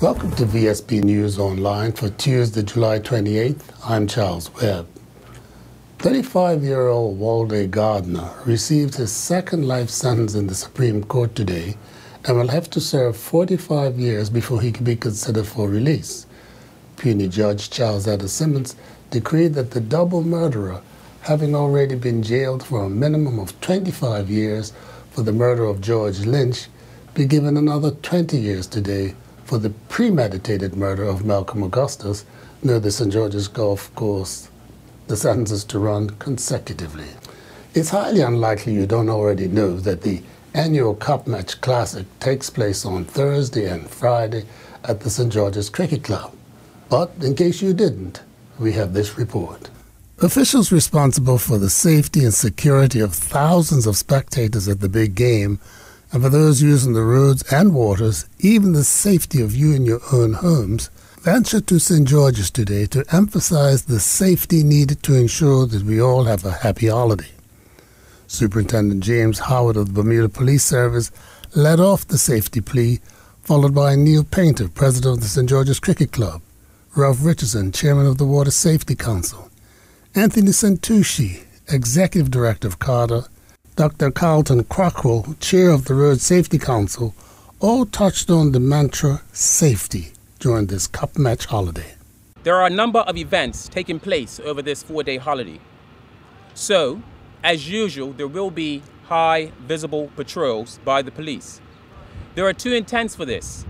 Welcome to VSB News Online for Tuesday, July 28th. I'm Charles Webb. 35-year-old Walde Gardner received his second life sentence in the Supreme Court today and will have to serve 45 years before he can be considered for release. Puny Judge Charles Etta Simmons decreed that the double murderer, having already been jailed for a minimum of 25 years for the murder of George Lynch, be given another 20 years today for the premeditated murder of Malcolm Augustus near the St. George's Golf Course. The sentences to run consecutively. It's highly unlikely you don't already know that the annual Cup Match Classic takes place on Thursday and Friday at the St. George's Cricket Club. But in case you didn't, we have this report. Officials responsible for the safety and security of thousands of spectators at the big game, and for those using the roads and waters, even the safety of you in your own homes, ventured to St. George's today to emphasize the safety needed to ensure that we all have a happy holiday. Superintendent James Howard of the Bermuda Police Service led off the safety plea, followed by Neil Painter, president of the St. George's Cricket Club, Ralph Richardson, chairman of the Water Safety Council, Anthony Santucci, executive director of CARTA, Dr. Carlton Crockwell, chair of the Road Safety Council, all touched on the mantra safety during this Cup Match holiday. There are a number of events taking place over this 4-day holiday. So, as usual, there will be high visible patrols by the police. There are two intents for this.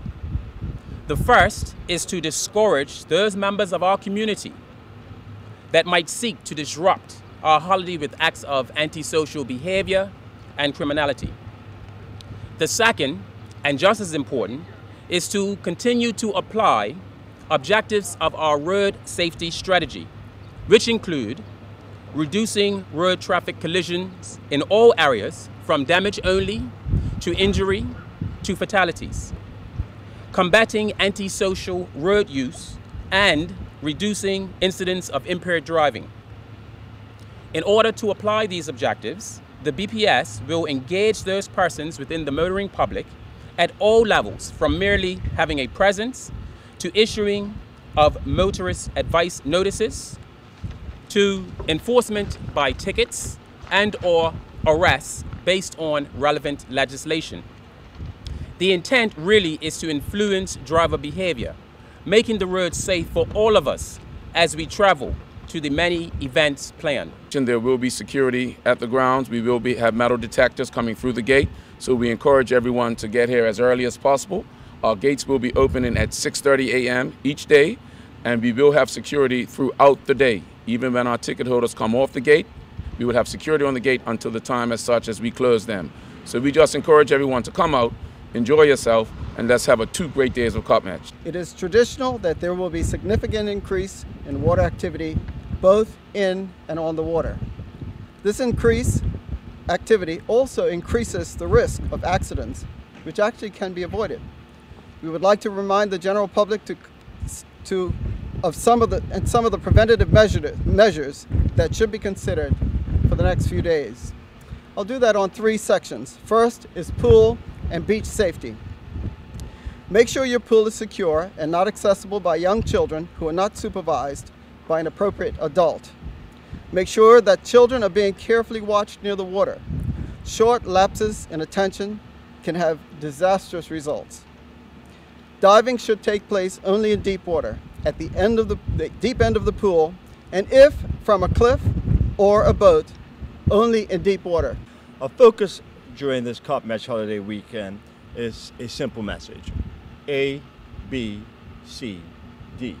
The first is to discourage those members of our community that might seek to disrupt our holiday with acts of antisocial behavior and criminality. The second, and just as important, is to continue to apply objectives of our road safety strategy, which include reducing road traffic collisions in all areas, from damage only to injury to fatalities, combating antisocial road use, and reducing incidents of impaired driving. In order to apply these objectives, the BPS will engage those persons within the motoring public at all levels, from merely having a presence to issuing of motorist advice notices to enforcement by tickets and/or arrests based on relevant legislation. The intent really is to influence driver behavior, making the road safe for all of us as we travel to the many events planned. There will be security at the grounds. We will have metal detectors coming through the gate, so we encourage everyone to get here as early as possible. Our gates will be opening at 6:30 a.m. each day, and we will have security throughout the day. Even when our ticket holders come off the gate, we will have security on the gate until the time as such as we close them. So we just encourage everyone to come out, enjoy yourself, and let's have 2 great days of Cup Match. It is traditional that there will be significant increase in water activity both in and on the water. This increased activity also increases the risk of accidents, which actually can be avoided. We would like to remind the general public of some of the preventative measures that should be considered for the next few days. I'll do that on 3 sections. First is pool and beach safety. Make sure your pool is secure and not accessible by young children who are not supervised by an appropriate adult. Make sure that children are being carefully watched near the water. Short lapses in attention can have disastrous results. Diving should take place only in deep water, at the deep end of the pool, and if from a cliff or a boat, only in deep water. Our focus during this Cup Match holiday weekend is a simple message. A, B, C, D.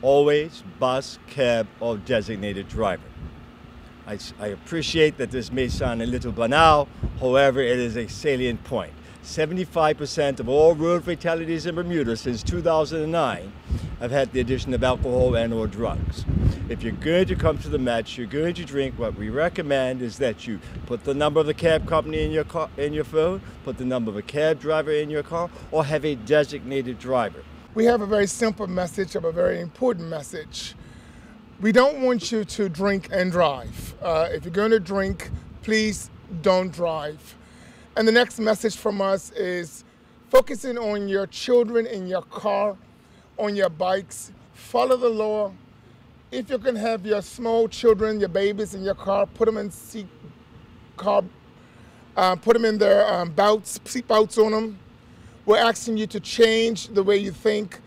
Always bus, cab, or designated driver. I appreciate that this may sound a little banal, however, it is a salient point. 75% of all road fatalities in Bermuda since 2009 have had the addition of alcohol and/or drugs. If you're going to come to the match, you're going to drink, what we recommend is that you put the number of the cab company in your phone, put the number of a cab driver in your car, or have a designated driver. We have a very simple message of a very important message. We don't want you to drink and drive. If you're going to drink, please don't drive. And the next message from us is focusing on your children in your car, on your bikes. Follow the law. If you can have your small children, your babies in your car, put them in put them in their seat belts on them. We're asking you to change the way you think.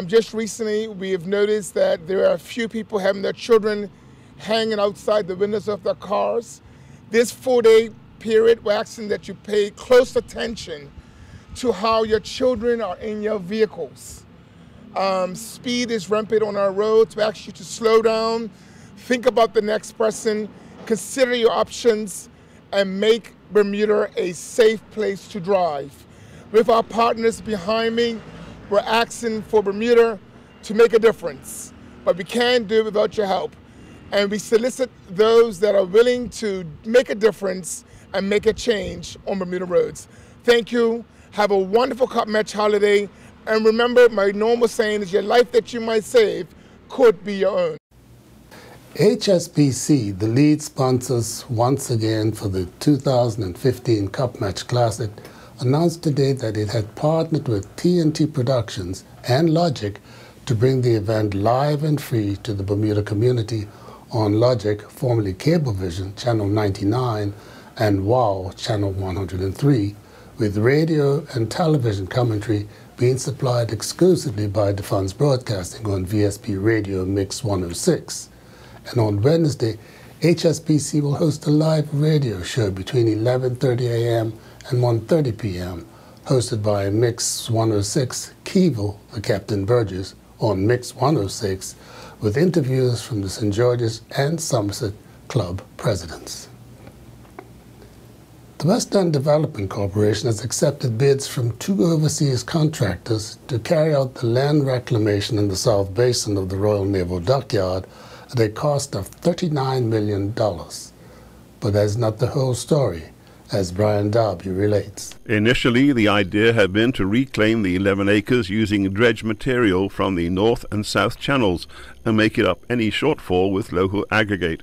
Just recently, we have noticed that there are a few people having their children hanging outside the windows of their cars. This 4-day period, we're asking that you pay close attention to how your children are in your vehicles. Speed is rampant on our roads. We ask you to slow down, think about the next person, consider your options, and make Bermuda a safe place to drive. With our partners behind me, we're asking for Bermuda to make a difference, but we can't do it without your help. And we solicit those that are willing to make a difference and make a change on Bermuda roads. Thank you. Have a wonderful Cup Match holiday. And remember, my normal saying is your life that you might save could be your own. HSBC, the lead sponsors once again for the 2015 Cup Match Classic, announced today that it had partnered with TNT Productions and Logic to bring the event live and free to the Bermuda community on Logic, formerly Cablevision, Channel 99, and WOW, Channel 103, with radio and television commentary being supplied exclusively by DeFunds Broadcasting on VSP Radio Mix 106. And on Wednesday, HSBC will host a live radio show between 11:30 a.m. and 1:30 p.m., hosted by Mix 106, Keevil, the Captain Burgess, on Mix 106, with interviews from the St. George's and Somerset Club presidents. The West End Development Corporation has accepted bids from 2 overseas contractors to carry out the land reclamation in the South Basin of the Royal Naval Dockyard at a cost of $39 million. But that's not the whole story, as Brian Darby relates. Initially, the idea had been to reclaim the 11 acres using dredge material from the North and South Channels and make it up any shortfall with local aggregate.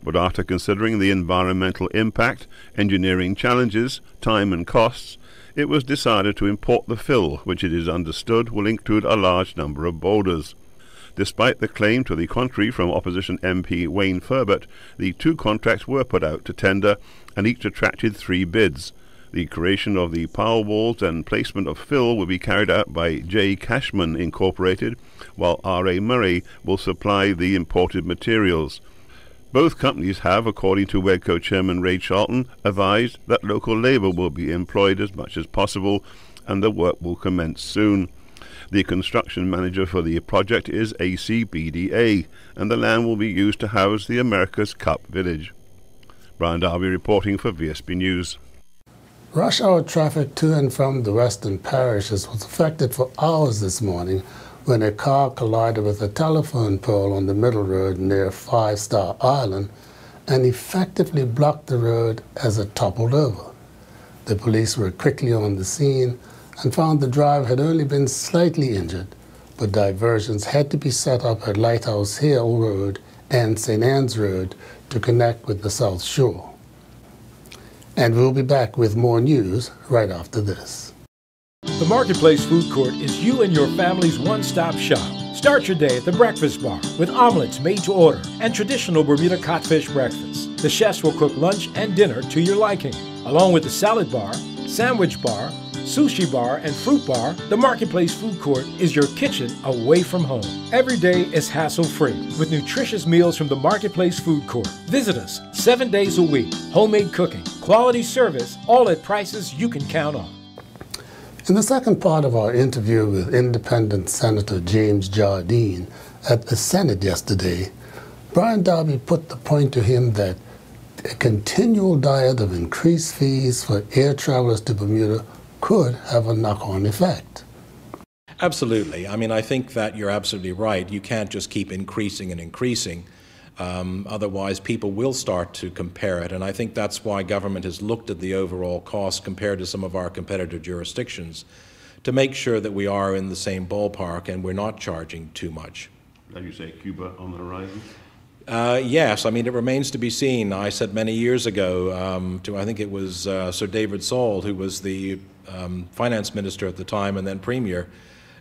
But after considering the environmental impact, engineering challenges, time and costs, it was decided to import the fill, which it is understood will include a large number of boulders. Despite the claim to the contrary from opposition MP Wayne Furbert, the 2 contracts were put out to tender and each attracted 3 bids. The creation of the pile walls and placement of fill will be carried out by J. Cashman Incorporated, while R.A. Murray will supply the imported materials. Both companies have, according to WEDCO Chairman Ray Charlton, advised that local labour will be employed as much as possible and the work will commence soon. The construction manager for the project is ACBDA, and the land will be used to house the America's Cup Village. Brian Darby reporting for VSB News. Rush hour traffic to and from the Western parishes was affected for hours this morning when a car collided with a telephone pole on the middle road near 5-Star Island and effectively blocked the road as it toppled over. The police were quickly on the scene and found the driver had only been slightly injured, but diversions had to be set up at Lighthouse Hill Road and St. Anne's Road to connect with the South Shore. And we'll be back with more news right after this. The Marketplace Food Court is you and your family's one-stop shop. Start your day at the Breakfast Bar with omelets made to order and traditional Bermuda codfish breakfast. The chefs will cook lunch and dinner to your liking. Along with the salad bar, sandwich bar, sushi bar, and fruit bar, the Marketplace Food Court is your kitchen away from home. Every day is hassle-free with nutritious meals from the Marketplace Food Court. Visit us 7 days a week. Homemade cooking, quality service, all at prices you can count on. In the second part of our interview with Independent Senator James Jardine at the Senate yesterday, Brian Darby put the point to him that a continual diet of increased fees for air travelers to Bermuda could have a knock-on effect. Absolutely. I mean, I think that you're absolutely right. You can't just keep increasing and increasing. Otherwise, people will start to compare it. And I think that's why government has looked at the overall cost compared to some of our competitor jurisdictions to make sure that we are in the same ballpark and we're not charging too much. As you say, Cuba on the horizon? Yes, I mean, it remains to be seen. I said many years ago to, I think it was Sir David Saul, who was the finance minister at the time and then premier,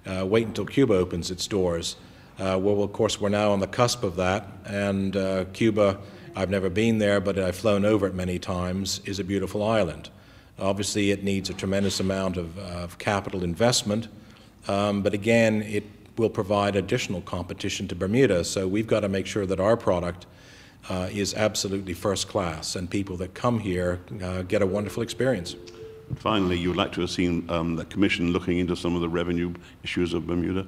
wait until Cuba opens its doors. Well, of course, we're now on the cusp of that, and Cuba, I've never been there, but I've flown over it many times, is a beautiful island. Obviously, it needs a tremendous amount of capital investment, but again, it will provide additional competition to Bermuda, so we've got to make sure that our product is absolutely first class, and people that come here get a wonderful experience. Finally, you would like to have seen the Commission looking into some of the revenue issues of Bermuda?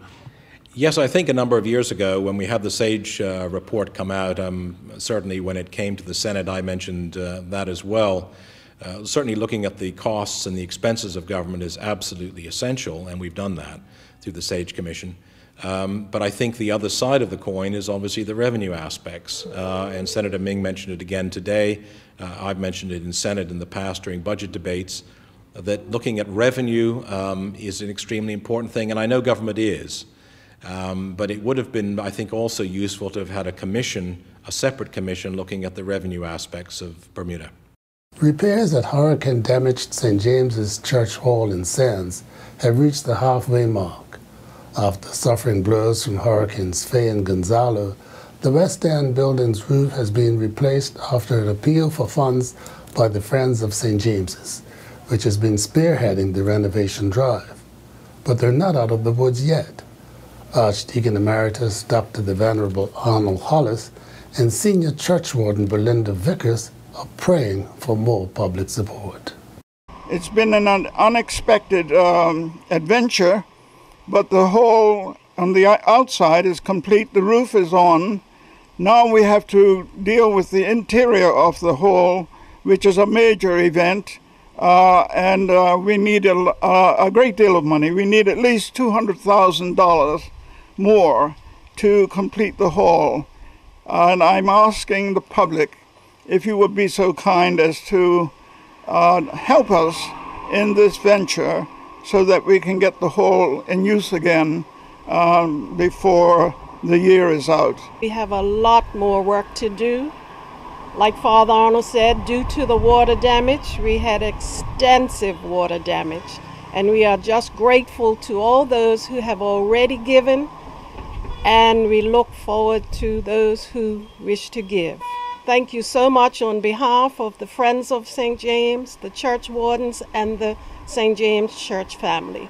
Yes, I think a number of years ago when we had the SAGE report come out, certainly when it came to the Senate, I mentioned that as well. Certainly looking at the costs and the expenses of government is absolutely essential, and we've done that through the SAGE Commission. But I think the other side of the coin is obviously the revenue aspects, and Senator Ming mentioned it again today. I've mentioned it in Senate in the past during budget debates, that looking at revenue is an extremely important thing, and I know government is. But it would have been, I think, also useful to have had a commission, a separate commission, looking at the revenue aspects of Bermuda. Repairs at hurricane-damaged St. James's Church Hall in Sands have reached the halfway mark. After suffering blows from Hurricanes Faye and Gonzalo, the West End building's roof has been replaced after an appeal for funds by the Friends of St. James's, which has been spearheading the renovation drive. But they're not out of the woods yet. Archdeacon Emeritus Dr. the Venerable Arnold Hollis and Senior Church Warden Belinda Vickers are praying for more public support. It's been an unexpected adventure, but the hole on the outside is complete. The roof is on. Now we have to deal with the interior of the hole, which is a major event, and we need a great deal of money. We need at least $200,000 more to complete the hall. And I'm asking the public if you would be so kind as to help us in this venture so that we can get the hall in use again before the year is out. We have a lot more work to do. Like Father Arnold said, due to the water damage, we had extensive water damage. And we are just grateful to all those who have already given, and we look forward to those who wish to give. Thank you so much on behalf of the Friends of St. James, the church wardens, and the St. James Church family.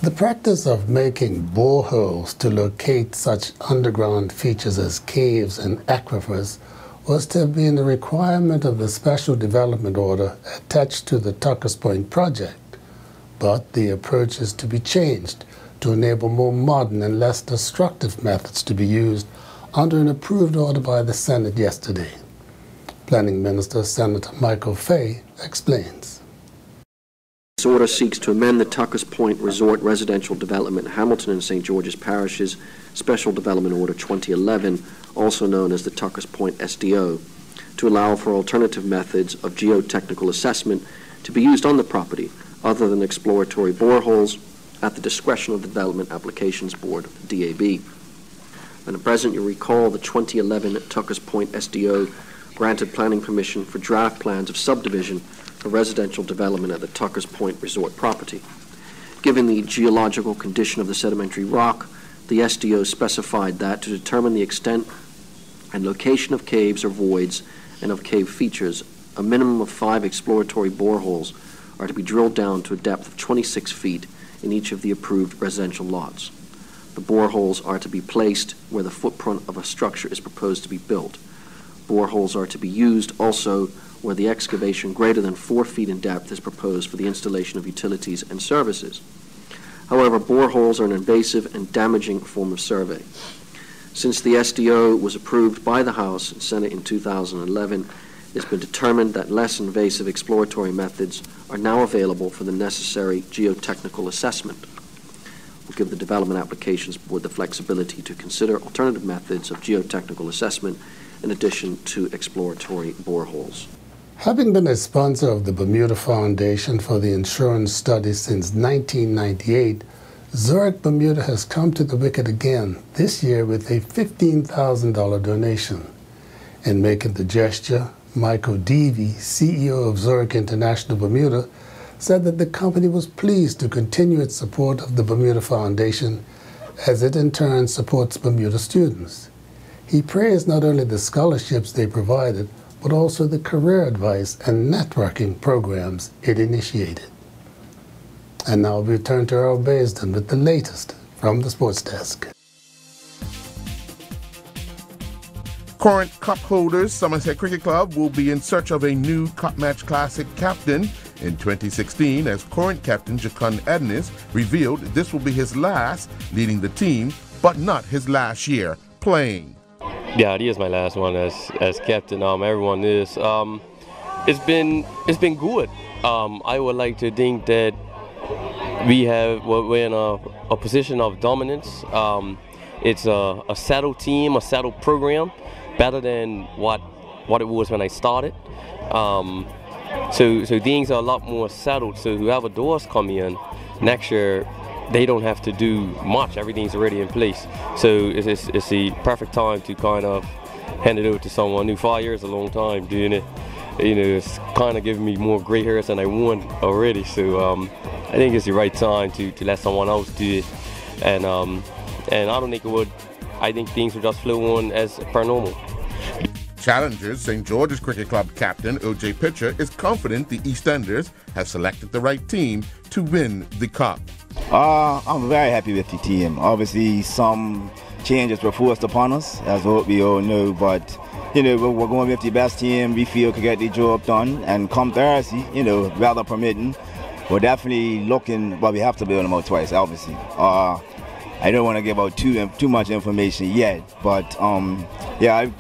The practice of making boreholes to locate such underground features as caves and aquifers was to have been a requirement of the Special Development Order attached to the Tuckers Point project. But the approach is to be changed to enable more modern and less destructive methods to be used under an approved order by the Senate yesterday. Planning Minister Senator Michael Fay explains. This order seeks to amend the Tuckers Point Resort Residential Development, Hamilton and St. George's Parishes Special Development Order 2011, also known as the Tuckers Point SDO, to allow for alternative methods of geotechnical assessment to be used on the property other than exploratory boreholes at the discretion of the Development Applications Board, DAB. Madam President, you recall the 2011 Tuckers Point SDO granted planning permission for draft plans of subdivision for residential development at the Tuckers Point Resort property. Given the geological condition of the sedimentary rock, the SDO specified that to determine the extent and location of caves or voids and of cave features, a minimum of 5 exploratory boreholes are to be drilled down to a depth of 26 feet in each of the approved residential lots. The boreholes are to be placed where the footprint of a structure is proposed to be built. Boreholes are to be used also where the excavation greater than 4 feet in depth is proposed for the installation of utilities and services. However, boreholes are an invasive and damaging form of survey. Since the SDO was approved by the House and Senate in 2011, it's been determined that less invasive exploratory methods are now available for the necessary geotechnical assessment. We'll give the Development Applications Board the flexibility to consider alternative methods of geotechnical assessment in addition to exploratory boreholes. Having been a sponsor of the Bermuda Foundation for the Insurance Study since 1998, Zurich Bermuda has come to the wicket again, this year with a $15,000 donation. In making the gesture, Michael Deavy, CEO of Zurich International Bermuda, said that the company was pleased to continue its support of the Bermuda Foundation as it in turn supports Bermuda students. He praised not only the scholarships they provided, but also the career advice and networking programs it initiated. And now we return to Earl Baisden with the latest from the sports desk. Current cup holders Somerset Cricket Club will be in search of a new Cup Match Classic captain in 2016, as current captain Jacun Ednis revealed this will be his last leading the team, but not his last year playing. Yeah, it is my last one as captain. Everyone is. It's been good. I would like to think that we're in a position of dominance. It's a settled team, a settled program, better than what it was when I started. So things are a lot more settled. So whoever doors come in next year, they don't have to do much. Everything's already in place. So it's the perfect time to kind of hand it over to someone new. 5 years is a long time doing it. It's kind of giving me more gray hairs than I want already. So I think it's the right time to let someone else do it. And I don't think it would. I think things will just flow on as per normal. Challengers St. George's Cricket Club captain O.J. Pitcher is confident the EastEnders have selected the right team to win the cup. I'm very happy with the team. Obviously, some changes were forced upon us, as we all know, but we're going with the best team we feel could get the job done. And come Thursday, weather permitting, we're definitely looking, but we have to build them out twice, obviously. I don't want to give out too much information yet, but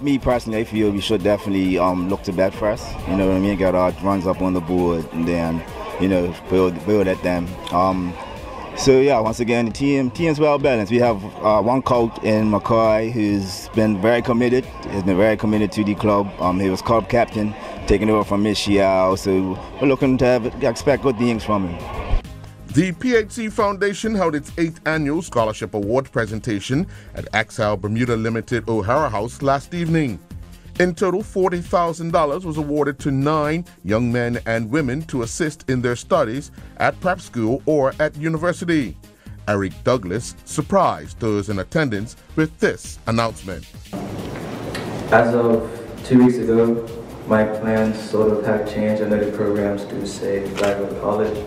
me personally, I feel we should definitely look to bat first. You know what I mean? Get our runs up on the board and then build at them. Once again, the team's well balanced. We have one coach in McCoy who's been very committed. Has been very committed to the club. He was club captain, taking over from Michiel. So we're looking to expect good things from him. The PHC Foundation held its 8th annual scholarship award presentation at Exile Bermuda Limited O'Hara House last evening. In total, $40,000 was awarded to 9 young men and women to assist in their studies at prep school or at university. Eric Douglas surprised those in attendance with this announcement. As of 2 weeks ago, my plans sort of have changed. I know the programs do say graduate college,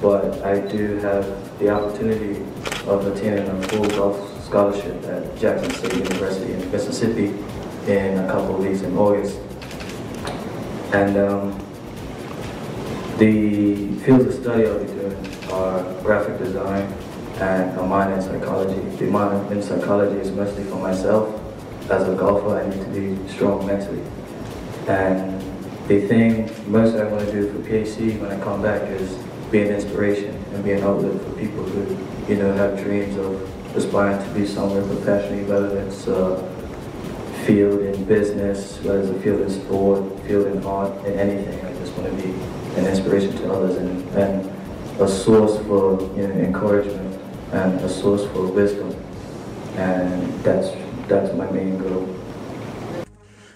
but I do have the opportunity of attending a full golf scholarship at Jackson State University in Mississippi in a couple of weeks in August. And the fields of study I'll be doing are graphic design and a minor in psychology. The minor in psychology is mostly for myself. As a golfer, I need to be strong mentally. And the thing most I want to do for PhD when I come back is be an inspiration and be an outlet for people who, have dreams of aspiring to be somewhere professionally, whether it's field in business, whether it's a field in sport, field in art, in anything. I just want to be an inspiration to others and a source for encouragement and a source for wisdom. And that's my main goal.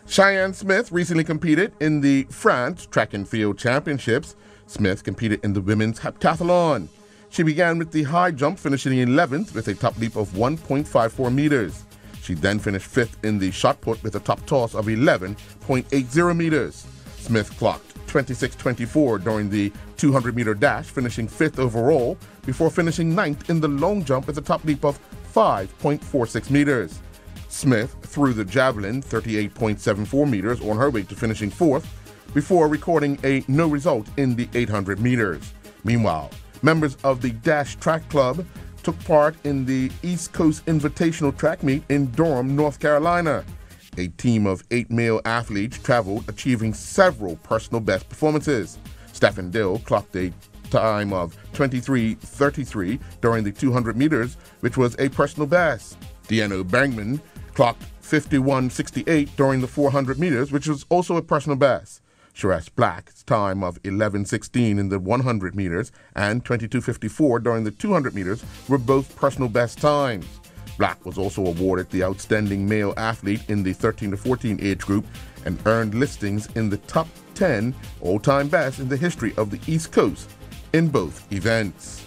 Cheyenne Smith recently competed in the France Track and Field Championships. Smith competed in the women's heptathlon. She began with the high jump, finishing 11th with a top leap of 1.54 meters. She then finished 5th in the shot put with a top toss of 11.80 meters. Smith clocked 26.24 during the 200-meter dash, finishing 5th overall, before finishing 9th in the long jump with a top leap of 5.46 meters. Smith threw the javelin 38.74 meters on her way to finishing 4th, before recording a no result in the 800 meters. Meanwhile, members of the Dash Track Club took part in the East Coast Invitational Track Meet in Durham, North Carolina. A team of 8 male athletes traveled, achieving several personal best performances. Stephen Dill clocked a time of 23:33 during the 200 meters, which was a personal best. Deano Bangman clocked 51:68 during the 400 meters, which was also a personal best. Sherez Black's time of 11:16 in the 100 meters and 22:54 during the 200 meters were both personal best times. Black was also awarded the Outstanding Male Athlete in the 13 to 14 age group and earned listings in the top 10 all-time best in the history of the East Coast in both events.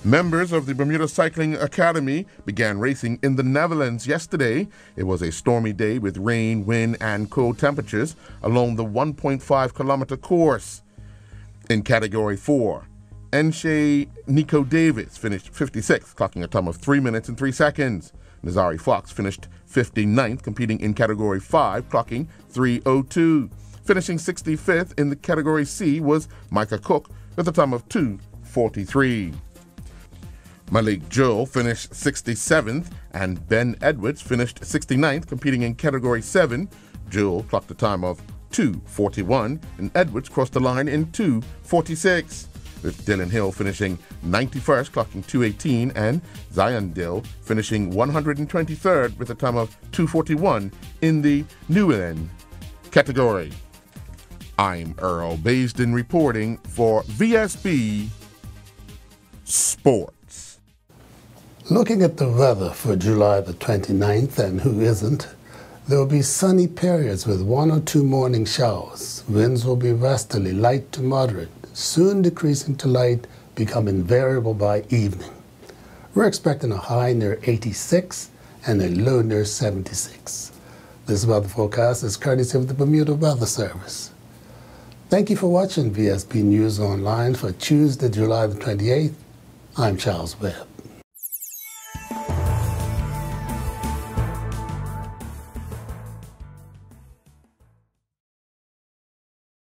Members of the Bermuda Cycling Academy began racing in the Netherlands yesterday. It was a stormy day with rain, wind, and cold temperatures along the 1.5-kilometer course. In Category 4, Enshay Nico Davis finished 56th, clocking a time of 3 minutes and 3 seconds. Nazari Fox finished 59th, competing in Category 5, clocking 3:02. Finishing 65th in the Category C was Micah Cook with a time of 2:43. Malik Joel finished 67th, and Ben Edwards finished 69th, competing in Category 7. Joel clocked a time of 2:41, and Edwards crossed the line in 2:46, with Dylan Hill finishing 91st, clocking 2:18, and Zion Dill finishing 123rd with a time of 2:41 in the New England category. I'm Earl Baisden reporting for VSB Sports. Looking at the weather for July the 29th, and who isn't, there will be sunny periods with 1 or 2 morning showers. Winds will be westerly, light to moderate, soon decreasing to light, becoming variable by evening. We're expecting a high near 86 and a low near 76. This weather forecast is courtesy of the Bermuda Weather Service. Thank you for watching VSB News Online for Tuesday, July the 28th. I'm Charles Webb.